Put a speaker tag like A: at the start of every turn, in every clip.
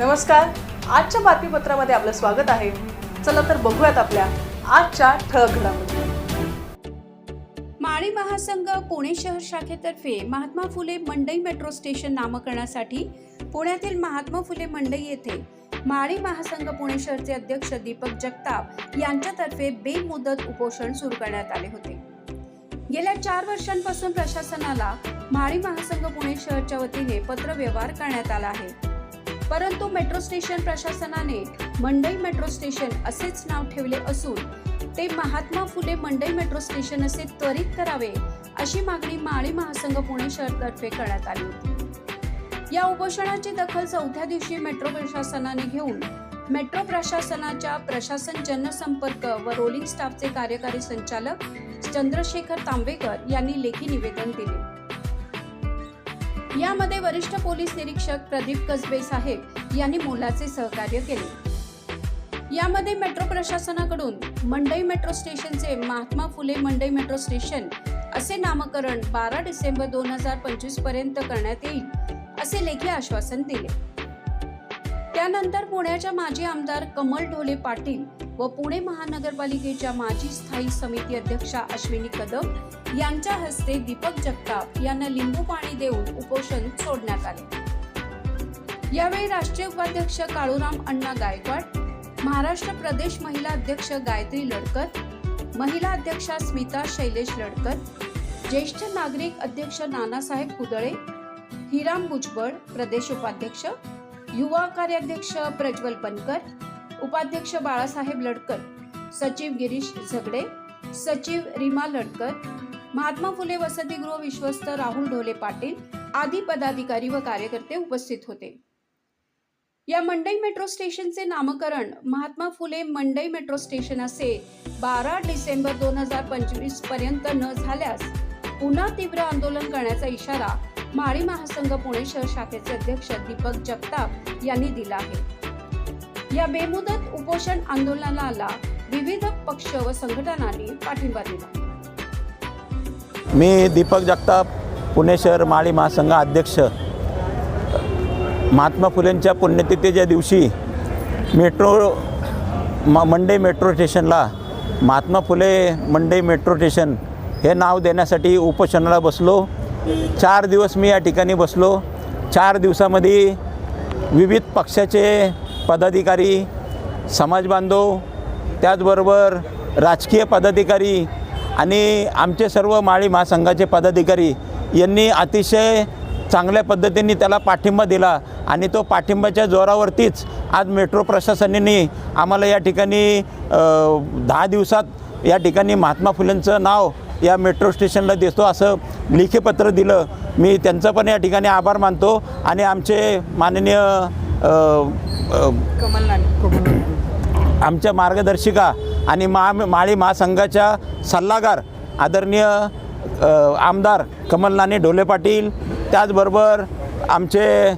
A: नमस्कार, आजच्या बातमीपत्रामध्ये आपलं स्वागत आहे। चला तर बघूयात आपल्या आजच्या ठळक घडामोडी।
B: माळी महासंघ पुणे शहर शाखेतर्फे महात्मा फुले मंडई मेट्रो स्टेशन नामकरणासाठी पुण्यातील महात्मा फुले मंडई येथे माळी महासंघ पुणे शहरचे अध्यक्ष दीपक जगताप यांच्यातर्फे बेमुदत उपोषण सुरू करण्यात आले होते। गेल्या 4 वर्षांपासून प्रशासनाला माळी महासंघ पुणे शहरच्या वतीने पत्रव्यवहार करण्यात आला आहे, परंतु मेट्रो स्टेशन प्रशासनाने मंडई मेट्रो स्टेशन असेच नाव ठेवले असून ते महात्मा फुले मंडई मेट्रो स्टेशन असे त्वरित करावे अशी मागणी माळी महासंघ पुणे शहरातर्फे करण्यात आली होती। या उपोषणाची दखल 4थ्या दिवशी मेट्रो प्रशासनाने घेऊन मेट्रो प्रशासनाच्या प्रशासन जनसंपर्क व रोलिंग स्टाफचे कार्यकारी संचालक चंद्रशेखर तांबेकर यांनी लेखी निवेदन दिले। यामध्ये वरिष्ठ पोलीस निरीक्षक प्रदीप कसबे साहेब यांनी मोलाचे सहकार्य केले। यामध्ये मेट्रो प्रशासनाकडून मंडई मेट्रो स्टेशनचे महात्मा फुले मंडई मेट्रो स्टेशन असे नामकरण 12 डिसेंबर 2025 पर्यंत करण्यात येईल असे लेखी आश्वासन दिले। त्यानंतर पुण्याच्या माजी आमदार कमल ढोले पाटील व पुणे महानगरपालिकेच्या माजी स्थायी समिती अध्यक्षा अश्विनी कदम यांच्या हस्ते दीपक जगताप यांना लिंबू पाणी देऊन उपोषण सोडण्यात आले। यावेळी राष्ट्रीय उपाध्यक्ष काळूराम अण्णा गायकवाड, महाराष्ट्र प्रदेश महिला अध्यक्ष गायत्री लडकर, महिला अध्यक्षा स्मिता शैलेश लडकर, ज्येष्ठ नागरिक अध्यक्ष नानासाहेब कुदळे, हिराम भुजबळ प्रदेश उपाध्यक्ष, युवा कार्याध्यक्ष प्रज्वल पनकर, उपाध्यक्ष बाळासाहेब लडकर, सचिव गिरीश झगडे, सचिव रीमा लडकर, महात्मा फुले वसतिगृह विश्वस्त राहुल ढोले पाटील आदी पदाधिकारी व कार्यकर्ते उपस्थित होते। या मंडई मेट्रो स्टेशनचे नामकरण महात्मा फुले मंडई मेट्रो स्टेशन असे 12 डिसेंबर 2025 पर्यंत न झाल्यास पुन्हा तीव्र आंदोलन करण्याचा इशारा माळी महासंघ पुणे शहर शाखेचे अध्यक्ष दीपक जगताप यांनी दिला आहे। या बेमुदत उपोषण आंदोलनाला विविध पक्ष व संघटनांनी पाठिंबा दिला।
C: मी दीपक जगताप, पुणे शहर माळी महासंघ अध्यक्ष। महात्मा फुलेंच्या पुण्यतिथीच्या दिवशी मंडई मेट्रो स्टेशनला महात्मा फुले मंडई मेट्रो स्टेशन हे नाव देण्यासाठी उपोषणाला बसलो। 4 दिवस मी या ठिकाणी बसलो। 4 दिवसामध्ये विविध पक्षाचे पदाधिकारी, समाजबांधव, त्याचबरोबर राजकीय पदाधिकारी आणि आमचे सर्व माळी महासंघाचे पदाधिकारी यांनी अतिशय चांगल्या पद्धतीने त्याला पाठिंबा दिला आणि तो पाठिंबाच्या जोरावरतीच आज मेट्रो प्रशासनाने आम्हाला या ठिकाणी 10 दिवसात या ठिकाणी महात्मा फुलेंचं नाव या मेट्रो स्टेशनला देतो असं लेखी पत्र दिलं। मी त्यांचा पण या ठिकाणी आभार मानतो आणि आमचे माननीय आमच्या मार्गदर्शिका आणि माळी महासंघाच्या सल्लागार आदरणीय आमदार कमलनानी ढोले पाटील, त्याचबरोबर आमचे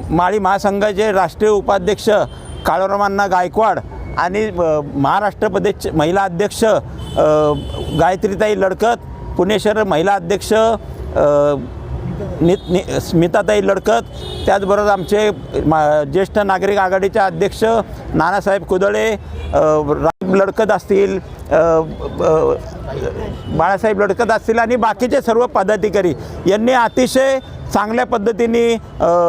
C: माळी महासंघाचे राष्ट्रीय उपाध्यक्ष काळूराम अण्णा गायकवाड आणि महाराष्ट्र प्रदेश महिला अध्यक्ष गायत्रीताई लडकर, पुणे शहर महिला अध्यक्ष स्मिताताई लडकर, त्याचबरोबर आमचे ज्येष्ठ नागरिक आघाडीचे अध्यक्ष नानासाहेब कुदळे लडकत असतील, बाळासाहेब लडकत असतील आणि बाकीचे सर्व पदाधिकारी यांनी अतिशय चांगल्या पद्धतीने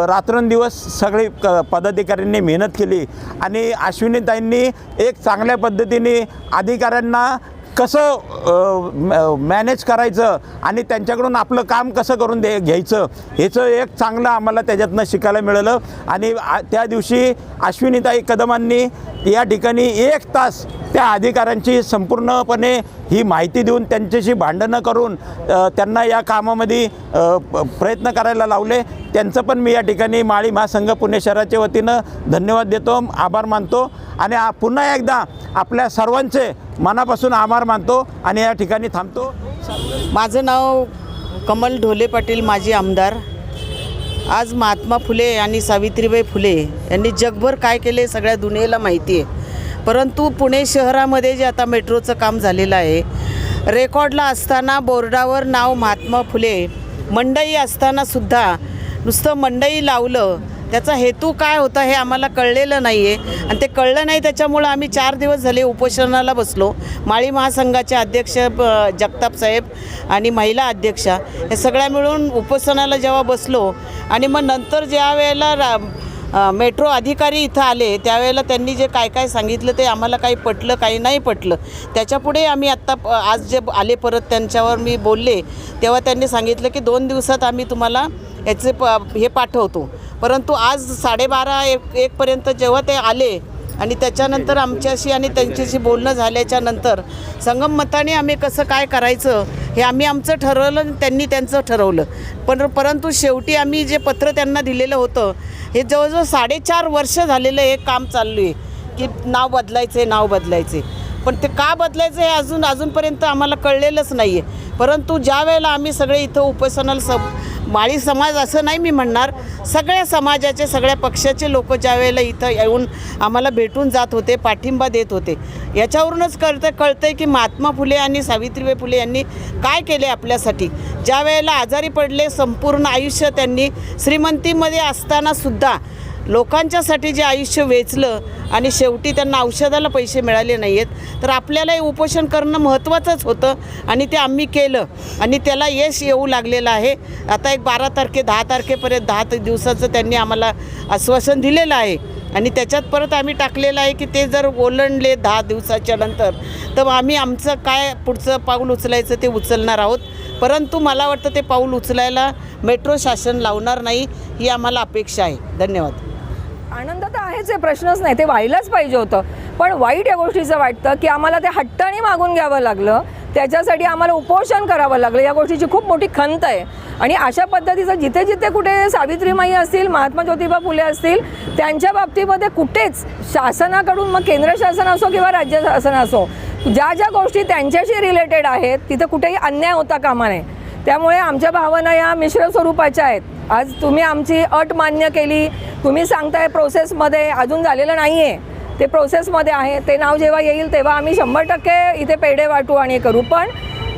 C: रात्रंदिवस सगळे पदाधिकाऱ्यांनी मेहनत केली आणि अश्विनीताईंनी एक चांगल्या पद्धतीने अधिकाऱ्यांना कसं मॅनेज करायचं आणि त्यांच्याकडून आपलं काम कसं करून घ्यायचं ह्याचं एक चांगलं आम्हाला त्याच्यातनं शिकायला मिळालं। आणि त्या दिवशी अश्विनीताई कदमांनी या ठिकाणी 1 तास त्या अधिकाऱ्यांची संपूर्णपणे ही माहिती देऊन त्यांच्याशी भांडणं करून त्यांना या कामामध्ये प्रयत्न करायला लावले। त्यांचं पण मी या ठिकाणी माळी महासंघ पुणे शहराच्या वतीनं धन्यवाद देतो, आभार मानतो आणि पुन्हा एकदा आपल्या सर्वांचे मनापासून आभार मानतो आणि या ठिकाणी थांबतो।
D: माझं नाव कमल ढोले पाटील, माजी आमदार। आज महात्मा फुले आणि सावित्रीबाई फुले यांनी जगभर काय केले सगळ्या दुनियेला माहिती आहे, परंतु पुणे शहरामध्ये जे आता मेट्रोचं काम झालेलं आहे, रेकॉर्डला असताना बोर्डावर नाव महात्मा फुले मंडई असतानासुद्धा नुसतं मंडई लावलं त्याचा हेतू काय होता हे आम्हाला कळलेलं नाही आहे आणि ते कळलं नाही, त्याच्यामुळं आम्ही 4 दिवस झाले उपोषणाला बसलो. माळी महासंघाचे अध्यक्ष जगताप साहेब आणि महिला अध्यक्षा हे सगळ्या मिळून उपोषणाला जेव्हा बसलो आणि मग नंतर ज्या वेळेला मेट्रो अधिकारी इथं आले त्यावेळेला त्यांनी जे काय काय सांगितलं ते आम्हाला काही पटलं काही नाही पटलं. त्याच्यापुढे आम्ही आत्ता आज जे आले परत त्यांच्यावर मी बोलले तेव्हा त्यांनी सांगितलं की 2 दिवसात आम्ही तुम्हाला याचे हे पाठवतो. परंतु आज 12:30-1 पर्यंत जेव्हा ते आले आणि त्याच्यानंतर आमच्याशी आणि त्यांच्याशी बोलणं झाल्याच्या नंतर संगमताने आम्ही कसं काय करायचं हे आम्ही आमचं ठरवलं आणि त्यांनी त्यांचं ठरवलं. परंतु शेवटी आम्ही जे पत्र त्यांना दिलेलं होतं हे जवळजवळ 4.5 वर्ष झालेलं हे काम चाललं आहे की नाव बदलायचे. पण ते का बदलायचं हे अजूनपर्यंत आम्हाला कळलेलंच नाही आहे. परंतु ज्या वेळेला आम्ही सगळे इथं उपोषणाला माळी समाज असं नाही मी म्हणणार, सगळ्या समाजाचे सगळ्या पक्षाचे लोक ज्या वेळेला इथं येऊन आम्हाला भेटून जात होते, पाठिंबा देत होते, याच्यावरूनच कळतंय की महात्मा फुले आणि सावित्रीबाई फुले यांनी काय केले आपल्यासाठी. ज्या वेळेला आजारी पडले संपूर्ण आयुष्य त्यांनी श्रीमंतीमध्ये असतानासुद्धा लोकांच्यासाठी जे आयुष्य वेचलं आणि शेवटी त्यांना औषधाला पैसे मिळाले नाही आहेत तर आपल्याला हे उपोषण करणं महत्त्वाचंच होतं आणि ते आम्ही केलं आणि त्याला यश येऊ लागलेलं आहे. आता एक 10 तारखेपर्यंत 10 दिवसाचं त्यांनी आम्हाला आश्वासन दिलेलं आहे आणि त्याच्यात परत आम्ही टाकलेलं आहे की ते जर ओलांडले 10 दिवसाच्या नंतर तर आम्ही आमचं काय पुढचं पाऊल उचलायचं ते उचलणार आहोत. परंतु मला वाटतं ते पाऊल उचलायला मेट्रो शासन लावणार नाही ही आम्हाला अपेक्षा आहे. धन्यवाद.
E: आनंद तर आहेच आहे, प्रश्नच नाही, ते व्हायलाच पाहिजे होतं. पण वाईट या गोष्टीचं वाटतं की आम्हाला ते हट्टाने मागून घ्यावं लागलं, त्याच्यासाठी आम्हाला उपोषण करावं लागलं. या गोष्टीची खूप मोठी खंत आहे आणि अशा पद्धतीचं जिथे जिथे कुठे सावित्रीमाई असतील, महात्मा ज्योतिबा फुले असतील, त्यांच्या बाबतीमध्ये कुठेच शासनाकडून मग केंद्र शासन असो किंवा राज्य शासन असो ज्या ज्या गोष्टी त्यांच्याशी रिलेटेड आहेत तिथं कुठेही अन्याय होता कामा नये. त्यामुळे आमच्या भावना या मिश्र स्वरूपाच्या आहेत. आज तुम्ही आमची अट मान्य केली, तुम्ही सांगताय प्रोसेसमध्ये अजून झालेलं नाही आहे, ते प्रोसेसमध्ये आहे, ते नाव जेव्हा येईल तेव्हा आम्ही 100% इथे पेढे वाटू आणि करू. पण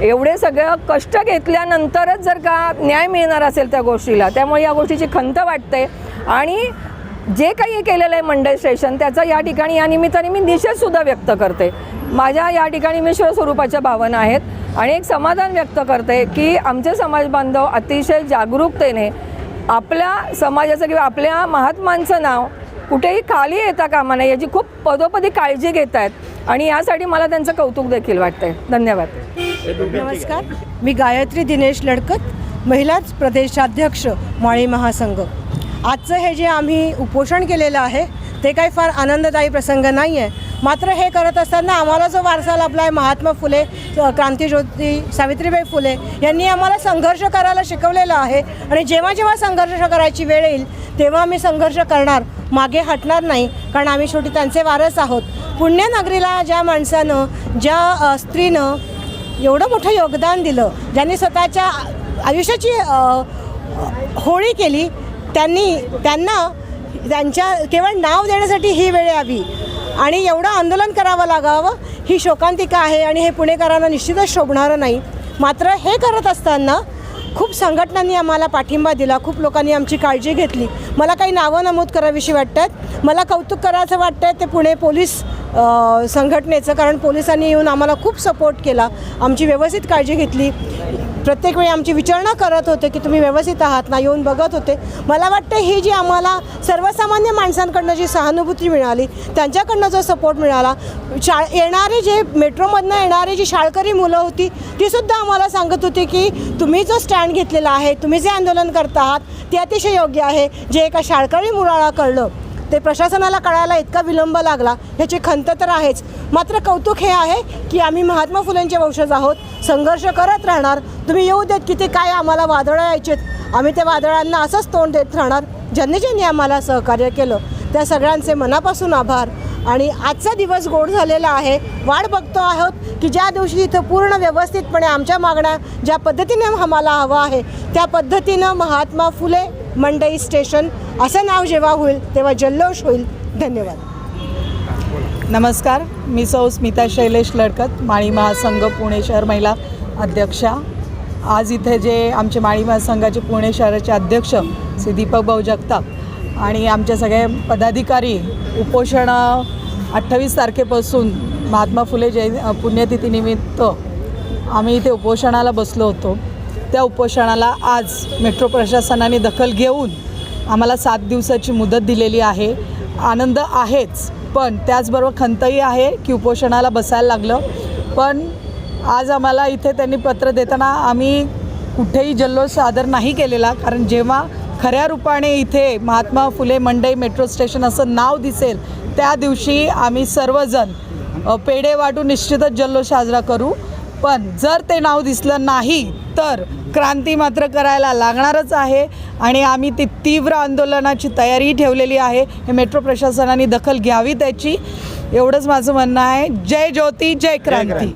E: एवढे सगळं कष्ट घेतल्यानंतरच जर का न्याय मिळणार असेल त्या गोष्टीला, त्यामुळे या गोष्टीची खंत वाटते. आणि जे काही केलेलं आहे मंडई स्टेशन त्याचा या ठिकाणी या निमित्ताने मी निषेधसुद्धा व्यक्त करते. माझ्या या ठिकाणी मिश्र स्वरूपाच्या भावना आहेत आणि एक समाधान व्यक्त करते की आमचे समाज बांधव अतिशय जागरूकतेने आपल्या समाजाचं किंवा आपल्या महात्मांचं नाव कुठेही खाली येता कामा नये याची खूप पदोपदी काळजी घेत आहेत आणि यासाठी मला त्यांचं कौतुक देखील वाटतंय. धन्यवाद.
F: नमस्कार, मी गायत्री दिनेश लडकत, महिलाच प्रदेशाध्यक्ष माळी महासंघ. आजचं हे जे आम्ही उपोषण केलेलं आहे ते काही फार आनंददायी प्रसंग नाही आहे. मात्र हे करत असताना आम्हाला जो वारसा लाभला आहे महात्मा फुले, क्रांतीज्योती सावित्रीबाई फुले यांनी आम्हाला संघर्ष करायला शिकवलेलं आहे आणि जेव्हा जेव्हा संघर्ष करायची वेळ येईल तेव्हा आम्ही संघर्ष करणार, मागे हटणार नाही, कारण आम्ही शेवटी त्यांचे वारस आहोत. पुण्यनगरीला ज्या माणसानं, ज्या स्त्रीनं एवढं मोठं योगदान दिलं, ज्यांनी स्वतःच्या आयुष्याची होळी केली, त्यांना त्यांच्या केवळ नाव देण्यासाठी ही वेळ यावी आणि एवढं आंदोलन करावं लागावं ही शोकांतिका आहे आणि हे पुणेकरांना निश्चितच शोभणारं नाही. मात्र हे करत असताना खूप संघटनांनी आम्हाला पाठिंबा दिला, खूप लोकांनी आमची काळजी घेतली. मला काही नावं नमूद करावीशी वाटतात. मला कौतुक करायचं वाटतं ते पुणे पोलीस संघटनेचं, कारण पोलिसांनी येऊन आम्हाला खूप सपोर्ट केला, आमची व्यवस्थित काळजी घेतली. प्रत्येक वेळी आमची विचारणा करत होते की तुम्ही व्यवस्थित आहात ना, येऊन बघत होते. मला वाटतं ही जी आम्हाला सर्वसामान्य माणसांकडनं जी सहानुभूती मिळाली, त्यांच्याकडनं जो सपोर्ट मिळाला, येणारे जे मेट्रोमधनं येणारी जी शाळकरी मुलं होती तीसुद्धा आम्हाला सांगत होती की तुम्ही जो स्टँड घेतलेला आहे, तुम्ही जे आंदोलन करत आहात ते अतिशय योग्य आहे. जे एका शाळकरी मुलाला कळलं ते प्रशासनाला कळायला इतका विलंब लागला ह्याची खंत तर आहेच. मात्र कौतुक हे आहे की आम्ही महात्मा फुलेंचे वंशज आहोत, संघर्ष करत राहणार. तुम्ही येऊ देत की ते काय आम्हाला वादळं यायचेत, आम्ही त्या वादळांना असंच तोंड देत राहणार. ज्यांनी आम्हाला सहकार्य केलं त्या सगळ्यांचे मनापासून आभार. आणि आजचा दिवस गोड झालेला आहे. वाट बघतो आहोत की ज्या दिवशी इथं पूर्ण व्यवस्थितपणे आमच्या मागण्या ज्या पद्धतीने आम्हाला हवं आहे त्या पद्धतीनं महात्मा फुले मंडई स्टेशन असं नाव जेव्हा होईल तेव्हा जल्लोष होईल. धन्यवाद.
G: नमस्कार, मी सौ स्मिता शैलेश लडकत, माळी महासंघ पुणे शहर महिला अध्यक्षा. आज इथे जे आमचे माळी महासंघाचे पुणे शहराचे अध्यक्ष श्री दीपक भाऊ जगताप आणि आमचे सगळे पदाधिकारी उपोषण 28 तारखेपासून महात्मा फुले पुण्यतिथीनिमित्त आम्ही इथे उपोषणाला बसलो होतो. त्या उपोषणाला आज मेट्रो प्रशासनाने दखल घेऊन आम्हाला 7 दिवसाची मुदत दिलेली आहे. आनंद आहेच, पण त्याचबरोबर खंतही आहे की उपोषणाला बसायला लागलं. पण आज आम्हाला इथे त्यांनी पत्र देताना आम्ही कुठेही जल्लोष सादर नाही केलेला, कारण जेव्हा खऱ्या रूपाने इथे महात्मा फुले मंडई मेट्रो स्टेशन असं नाव दिसेल त्या दिवशी आम्ही सर्वजण पेढे वाटून निश्चितच जल्लोष साजरा करू. पण जर ते नाव दिसलं नाही तर क्रांती मात्र करायला लागणारच आहे आणि आम्ही ती तीव्र आंदोलनाची तयारी ठेवलेली आहे. हे मेट्रो प्रशासनाने दखल घ्यावी त्याची, एवढंच माझं म्हणणं आहे. जय ज्योती जय क्रांती.